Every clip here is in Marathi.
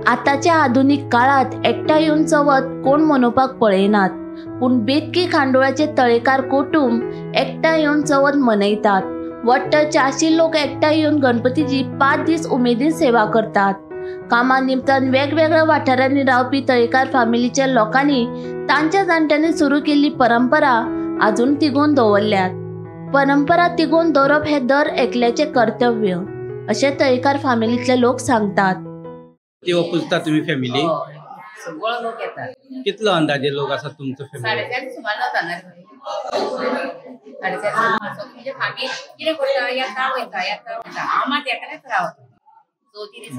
आताच्या आधुनिक काळात एकटा येऊन चवथ कोण मनोवपाक पळयनात, पूण बेतकी खांडोळाचे तळेकार कुटुंब एकटा येऊन चवथ मनयतात। वट्ट 400 लोक एकटा येऊन गणपतीची 5 दीस उमेदीन सेवा करतात। कामा निमतान वेगवेगळ्या वाठारांनी रावपी तळेकार फॅमिलीच्या लोकांनी तांच्या जाणट्यांनी सुरू केल्ली परंपरा अजून तिगोवन दवरल्यात। परंपरा तिगोवन दवरप हे दर एकल्याचे कर्तव्य, अशे तळेकार फॅमिलीतले लोक सांगतात। तेव्हा पुजता तुम्ही फॅमिली? सगळं लोक येतात। कितलो अंदाजे लोक असतात तुमचं फॅमिली? 4:30 सुमार जाणार। 4:30 म्हणजे आम्ही किती करता येता वयता आमात एकलेच रावता।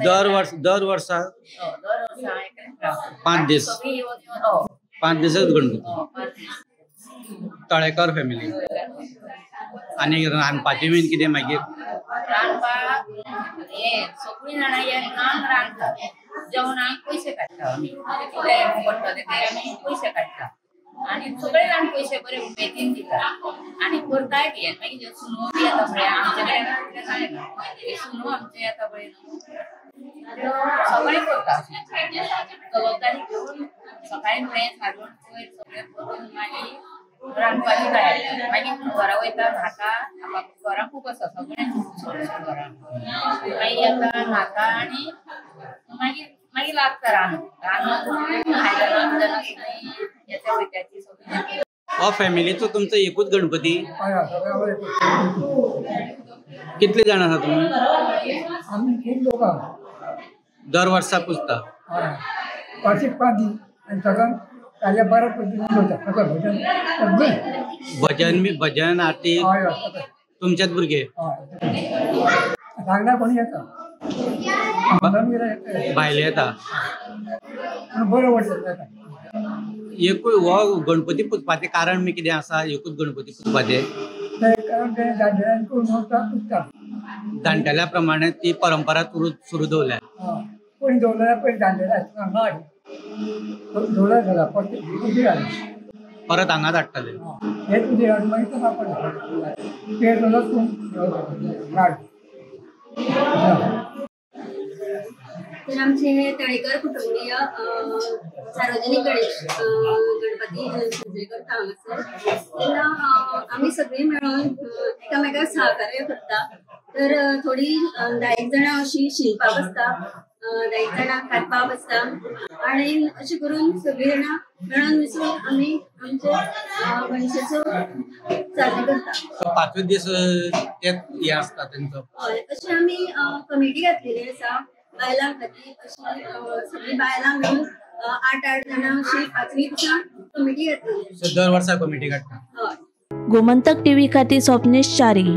दर वर्सा एकलेच रावता 5 दीस। 5 दिसच गणपती। तळेकार फॅमिली। आणि रांदपाची बीन कितें मागीर? रांदपाक हे सगळीं जाणां येतात रांदतात। जेवणाक पयशे काडटा आमी, कितें पडटा तेका आमी पयशे काडटा आनी सगळे जाण पयशे बरे उमेदीन दितात आनी करताय बी। मागीर सुनो बी येता पळय, आमचे कडेन कितें जायना, हे सुनो आमचे येता पळय सगळे करता। जबाबदारी घेवन सकाळीं फुडें सारून पयर सगळें करून मागीर रांदपाची तयारी। मागीर घरा वयता न्हाता, घरां खूब आसा सगळ्यांची घरां, मागीर येता न्हाता आनी मागीर लागता रांदूंक आयदनां सगळीं येता वयत्याची सगळीं। हो फॅमिलीचो तुमचो एकूच गणपती? कितले जाण आसा तुम्ही? आम्ही खूप लोक आहोत। दर वर्सा पुजता? 5 दीस आणि सगळं ताज्या बऱ्या पद्धतीने होता। सगळं भजन आरती तुमच्याच भुरगे? सांगणार कोणी येतं, भायले येता? बरं वाटतं। एकूच हो गणपती पुजपाचें कारण बी कितें आसा? एकूच गणपती पुजपाचें कारण ते जाणट्यांनी जाणटेल्या प्रमाणे ती परंपरा सुरू दवरल्या। कोणी दवरल्या पयलीं जाणटेल्या दवरल्या झाला परत हांगा धाडटाले। हे तुझे मागीर तर आमचे तळेकर कुटुंबीय सार्वजनिक गणपती साजरे करता हांगासर। तेन्ना आमी सगळीं मेळून एकामेकाक सहकार्य करता। तर थोडी 10 जाणां अशी शिंवपाक बसता, 10 जाणां कातपाक बसता आनी अशें करून सगळीं जाणां मेळून मिसळून आमी आमचे गणेशाचो साजरे करता। 5 दीस तेच हे आसता तेंचो? हय, अशी आमी कमिटी घातलेली आसा बायलां खातीर। अशी सगळीं बायलां मेळून 8 जाणां अशी 5व्या दिसा कमिटी घातलेली आसा। दर वर्सा कमिटी काडटा? हय। गोमंतक टीव्ही खातीर स्वप्नेश चारी।